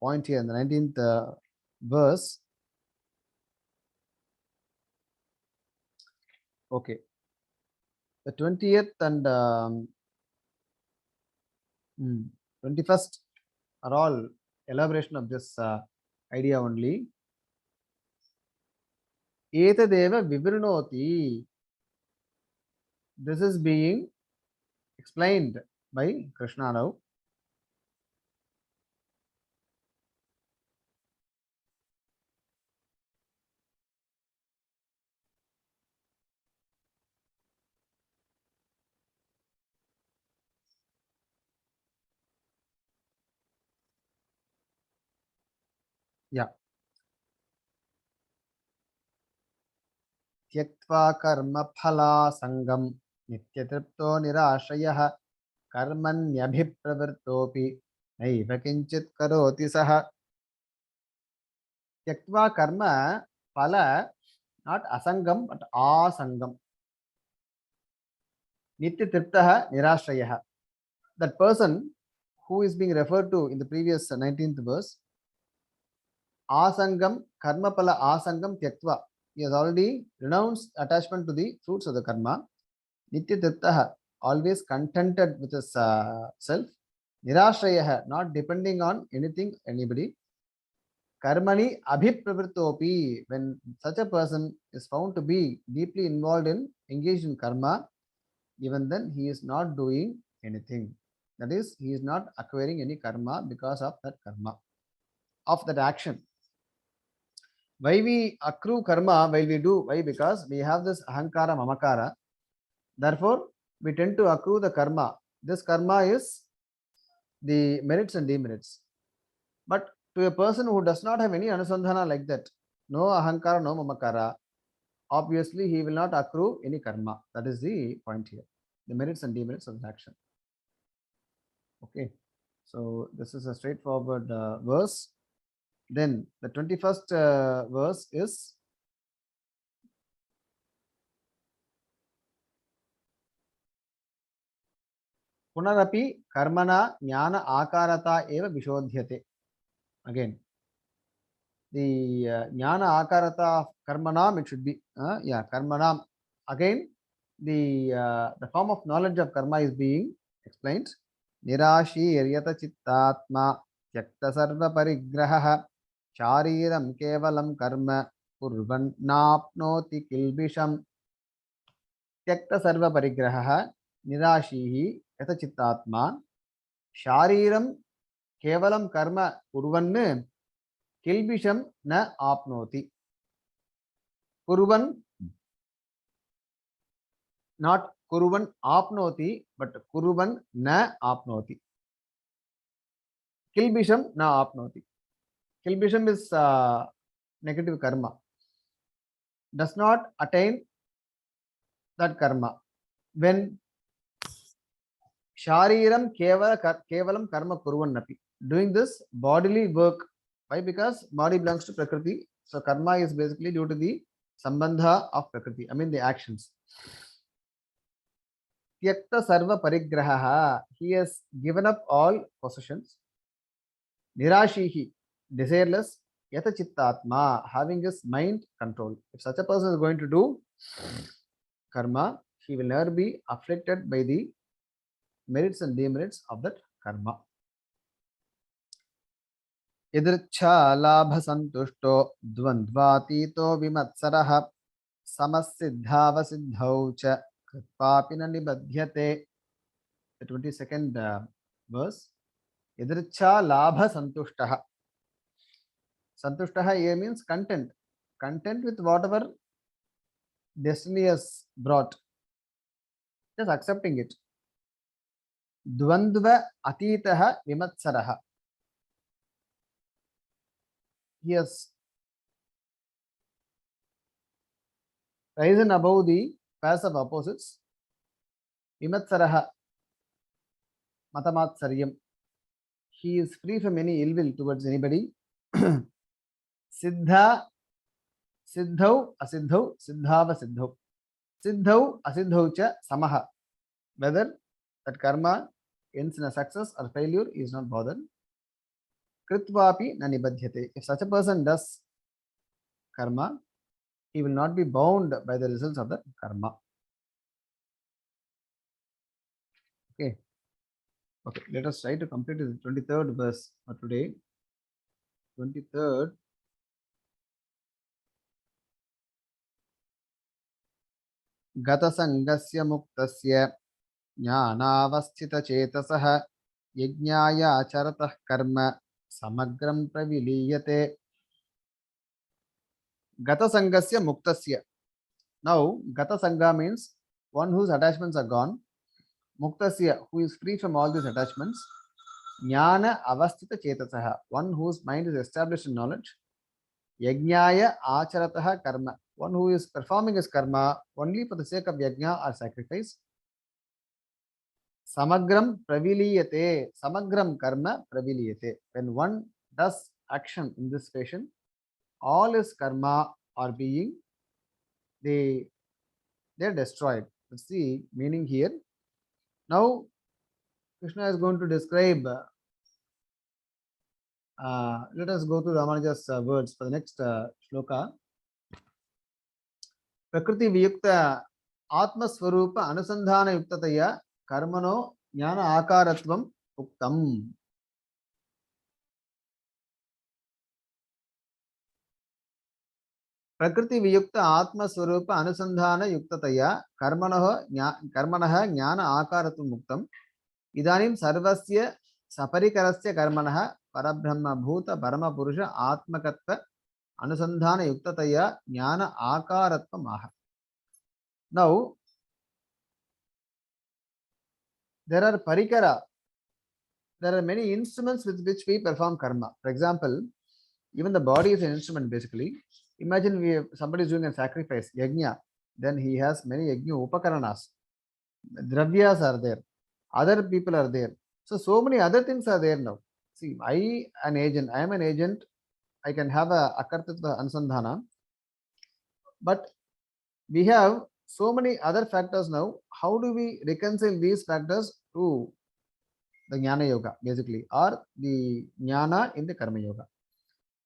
point here in the 19th verse. Okay. The 20th and 21st are all elaboration of this idea only. Etadeva vivrinoti. This is being explained by Krishna now. Yeah. Tyaktva karma phala sangam nityatripto nirashayah karmanyabhipravirtopi naiva kinchit karoti saha. Tyaktva karma phala, not asangam but asangam. Nityatriptaha nirashayah. That person who is being referred to in the previous 19th verse, asangam, karma pala asangam tyaktva. He has already renounced attachment to the fruits of the karma. Nityatriptaha, always contented with his self. Nirashrayah, not depending on anything, anybody. Karmani abhipravrtopi, when such a person is found to be deeply involved in, engaged in karma, even then he is not doing anything. That is, he is not acquiring any karma because of that karma, of that action. Why we accrue karma while we do? Why? Because we have this ahankara, mamakara. Therefore, we tend to accrue the karma. This karma is the merits and demerits. But to a person who does not have any anusandhana like that, no ahankara, no mamakara, obviously he will not accrue any karma. That is the point here. The merits and demerits of the action. Okay. So this is a straightforward verse. Then the 21st verse is Punarapi karmana jnana akarata eva vishodhyate. Again, the jnana akarata of karmanam, it should be karmanam. Again, the form of knowledge of karma is being explained. Nirashi eryata chittatma tyakta sarva parigraha shariram kevalam karma kurvan napnoti kilbisham. Tyakta sarva parigraha nirashihi yata chittatma shariram kevalam karma kurvan kilbisham na apnoti. Kurvan, not kurvan apnoti, but kurvan na apnoti. Kilbisham na apnoti. Kilbisham is negative karma. Does not attain that karma. When shariram kevalam karma kurvan napi. Doing this bodily work. Why? Because body belongs to Prakriti. So karma is basically due to the sambandha of Prakriti. I mean the actions. Tyakta sarva parigraha. He has given up all possessions. Nirashihi, desireless. Yata chittatma, having his mind control. If such a person is going to do karma, he will never be afflicted by the merits and demerits of that karma. Idricha labha santushto dvandvatito vimatsaraha samasiddhava siddhaucha kripapina nibadhyate. The 22nd verse. Idricha labha santushtaha. Santushtaha here means content. Content with whatever destiny has brought. Just accepting it. Dvandva atitaha vimatsaraha. He has risen above the pairs of opposites. Vimatsaraha matamatsariyam. He is free from any ill will towards anybody. Siddha, siddhau, asiddhau, siddhava siddhau. Siddhau, asiddhau cha samaha. Whether that karma ends in a success or failure is not bothered. Kritvapi na nibadhyate. If such a person does karma, he will not be bound by the results of the karma. Okay. Okay, let us try to complete the 23rd verse for today. 23rd. Gata sangasya muktasya jnanavasthita chetasah yajnaya charatah karma samagram praviliyate. Gata sangasya muktasya. Now, gata sangha means one whose attachments are gone. Muktasya, who is free from all these attachments. Jnana avasthita chetasaha, one whose mind is established in knowledge. Yajnaya acharataha karma, one who is performing his karma only for the sake of yajna or sacrifice. Samagram praviliyate, samagram karma praviliyate. When one does action in this fashion, all his karma are being, they're destroyed. Let's see meaning here. Now Krishna is going to describe, let us go to Ramanuja's words for the next shloka. Prakriti viyukta atma swarupa anusandhana yuktataya karmano jnana akaratvam uktam. Prakriti viyukta atma swarupa anusandhana yuktataya karmanah jnana akaratvam uktam. Idanim sarvasya saparikarasya karmanah parabrahma bhuta parama purusha atmakatva anusandhana yuktataya jnana akaratvam aha. Now, there are parikara. There are many instruments with which we perform karma. For example, even the body is an instrument basically. Imagine somebody is doing a sacrifice, yajna. Then he has many yajna upakaranas. Dravyas are there. Other people are there. So many other things are there now. See, I am an agent. I can have a akartatva anusandhana. But we have so many other factors now. How do we reconcile these factors to the Jnana Yoga, basically, or the Jnana in the Karma Yoga?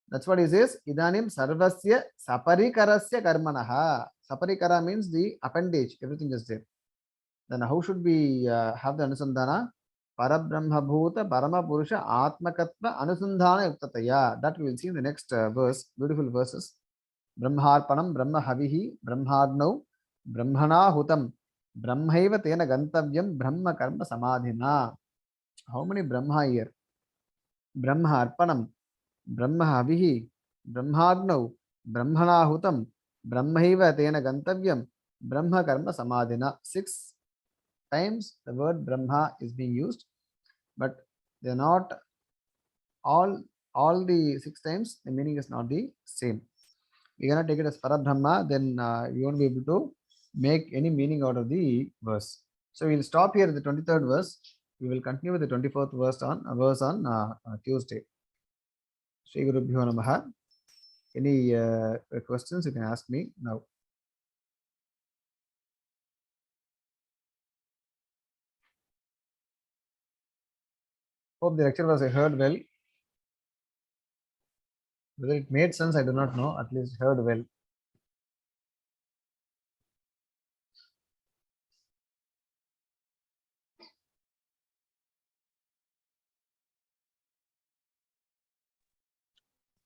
That's what he says. Idanim sarvasya saparikarasya karmanaha. Saparikara means the appendage, everything is there. Then how should we have the anusandhana? Parabrahma bhuta parama purusha atmakatva anusandhana yuktataya. That we will see in the next verse, beautiful verses. Brahmarpanam brahma havihi brahmadnau brahmana hutam brahmaiva tena gantavyam brahma karma samadhina. How many brahma here? Brahma arpanam, brahma havihi, brahmadnau brahmana hutam brahmaiva tena gantavyam brahma karma samadhina. 6 times the word brahma is being used, but they are not all the 6 times the meaning is not the same. We cannot take it as Parabrahma, then you won't be able to make any meaning out of the verse. So we'll stop here at the 23rd verse. We will continue with the 24th verse on Tuesday. Shri Gurubhyo Namaha. Any questions you can ask me now. Hope the lecture was heard well. Whether it made sense, I do not know. At least heard well.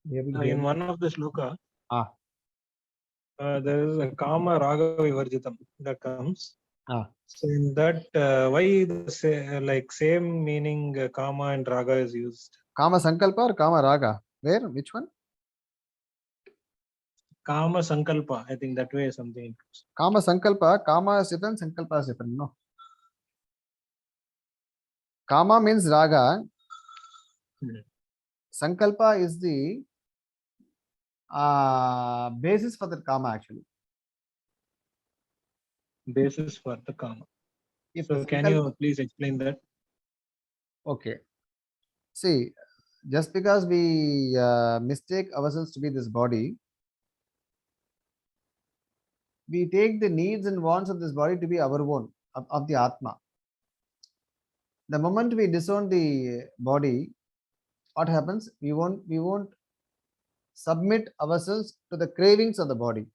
In one of the shloka, there is a kama raga vivarjitam that comes. So in that, why the same meaning kama and raga is used? Kama sankalpa or kama raga? Where? Which one? Kama sankalpa. I think that way something. Kama sankalpa. Kama is different. Sankalpa is different. No. Kama means raga. Sankalpa is the basis for the kama actually. Basis for the kama. So can you please explain that? Okay. See, just because we mistake ourselves to be this body, we take the needs and wants of this body to be our own, of the Atma. The moment we disown the body, what happens? We won't submit ourselves to the cravings of the body.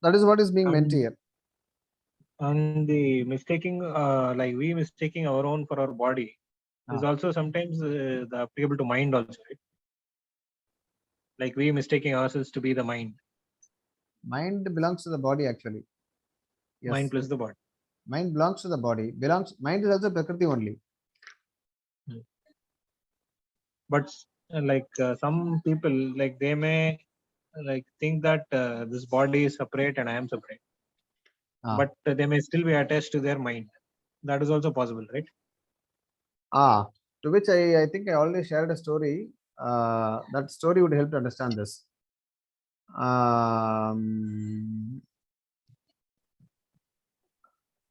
That is what is being meant here. And the mistaking, like we mistaking our own for our body, is also sometimes applicable to mind also, right? Like we mistaking ourselves to be the mind. Mind belongs to the body actually. Yes. Mind plus the body. Mind belongs to the body. Mind is also Prakriti only. But some people, like they may think that this body is separate and I am separate. But they may still be attached to their mind. That is also possible, right? To which I think I already shared a story. That story would help to understand this.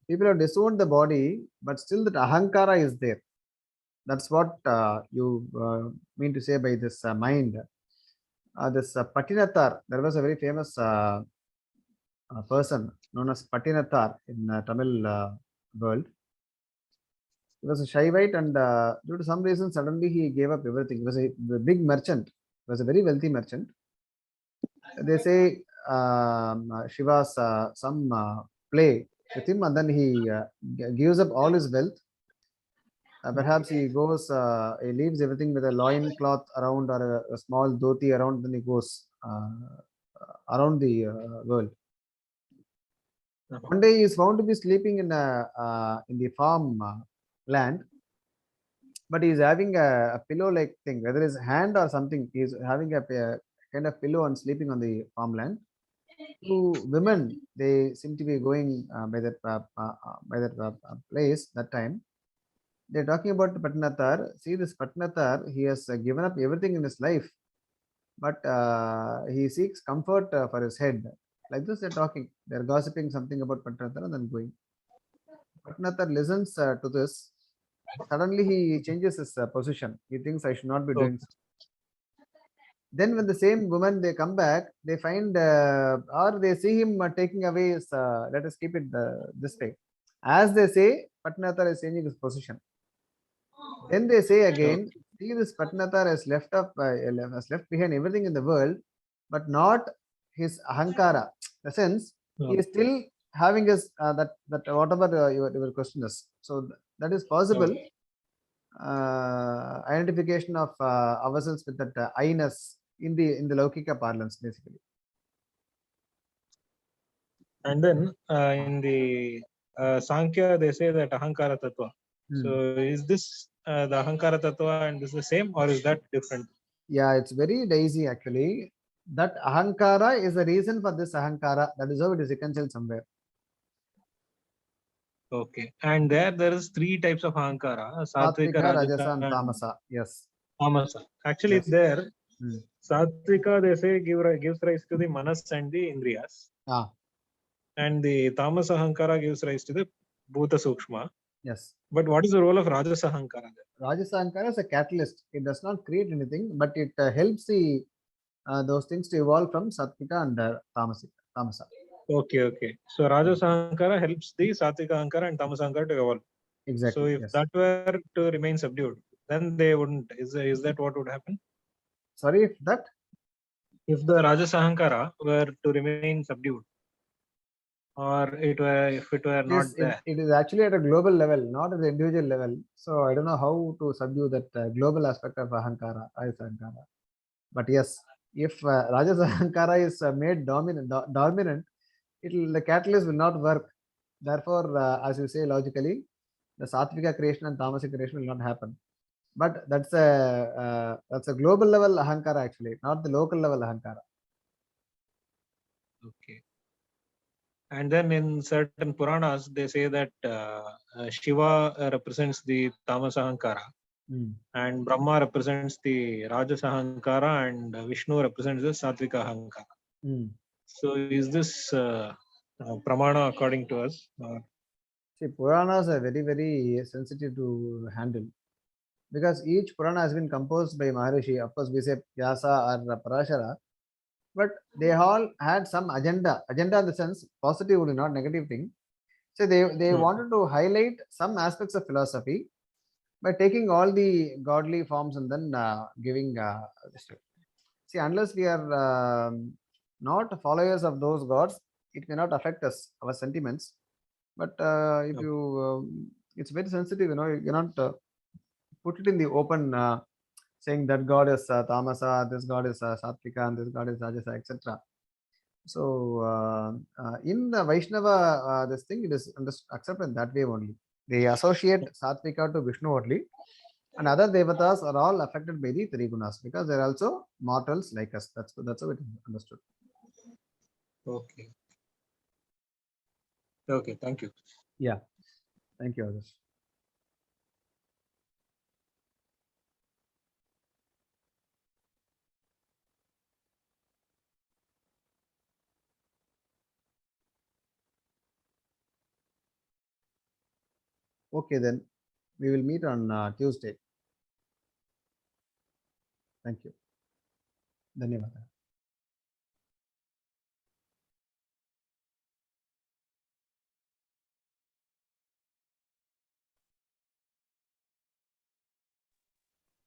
People have disowned the body, but still that ahankara is there. That's what you mean to say by this mind. This Patinathar, there was a very famous person known as Patinathar in Tamil world. He was a Shaivite, and due to some reason, suddenly he gave up everything. He was a big merchant. He was a very wealthy merchant. They say Shiva's some play with him, and then he gives up all his wealth. Perhaps he goes, he leaves everything with a loin cloth around or a small dhoti around, then he goes around the world. One day he is found to be sleeping in the farm land, but he is having a pillow-like thing, whether it's hand or something. He is having a kind of pillow and sleeping on the farmland. Two women, they seem to be going by that place that time. They're talking about Patnathar. See, this Patnathar, he has given up everything in his life, but he seeks comfort for his head. Like this, they're talking. They're gossiping something about Patnathar and then going. Patnathar listens to this. Suddenly, he changes his position. He thinks, I should not be doing so. Then when the same woman, they come back, they find or they see him taking away his, let us keep it this way. As they say, Patnathar is changing his position. Then they say again, see, this Patnathar has left behind everything in the world, but not his ahankara. In the sense, he is still having his that whatever your question is. So that is possible. Identification of ourselves with that I-ness in the Laukika parlance, basically. And then in the Sankhya, they say that ahankara tattva. So is this the ahankara tattva and this is the same, or is that different? Yeah, it's very dicey actually. That ahankara is the reason for this ahankara. That is how it is reconciled somewhere. Okay. And there is 3 types of ahankara: Satvika, Rajasa, and Tamasa. Yes. Tamasa. Actually, Yes. there, Satvika, they say, gives rise to the manas and the indriyas. And the Tamasa ahankara gives rise to the bhuta sukshma. Yes. But what is the role of Rajasa ahankara there? Rajasa ahankara is a catalyst. It does not create anything, but it helps the those things to evolve from Satvika and Tamasa. Okay. So Rajasa ahankara helps the Satvika ahankara and Tamasa ahankara to evolve. Exactly. So if that were to remain subdued, then they wouldn't. Is that what would happen? Sorry, if that? If the Rajasa ahankara were to remain subdued, or if it were not there. It is actually at a global level, not at the individual level. So I don't know how to subdue that global aspect of ahankara, Rajasa ahankara. But yes, if Rajasa ahankara is made dominant, the catalyst will not work. Therefore, as you say logically, the Satvika creation and Tamasic creation will not happen. But that's a global level ahankara actually, not the local level ahankara. Okay. And then in certain Puranas, they say that Shiva represents the Tamas ahankara, and Brahma represents the Rajas ahankara, and Vishnu represents the Satvika ahankara. So is this pramana according to us? See, Puranas are very, very sensitive to handle, because each Purana has been composed by Maharishi. Of course, we say Vyasa or Parashara, but they all had some agenda in the sense positive, not negative thing. So they wanted to highlight some aspects of philosophy by taking all the godly forms and then giving see, unless we are not followers of those gods, it may not affect us, our sentiments. But if you it's very sensitive, you cannot put it in the open, saying that God is Tamasa, this God is Satvika, and this God is Rajasa, etc. So in the Vaishnava, this thing, it is accepted that way only. They associate Satvika to Vishnu only, and other devatas are all affected by the three gunas because they are also mortals like us. That's how it is understood. Okay. Okay, thank you. Yeah. Thank you, Adarsh. Okay, then we will meet on Tuesday. Thank you. Dhanyawad.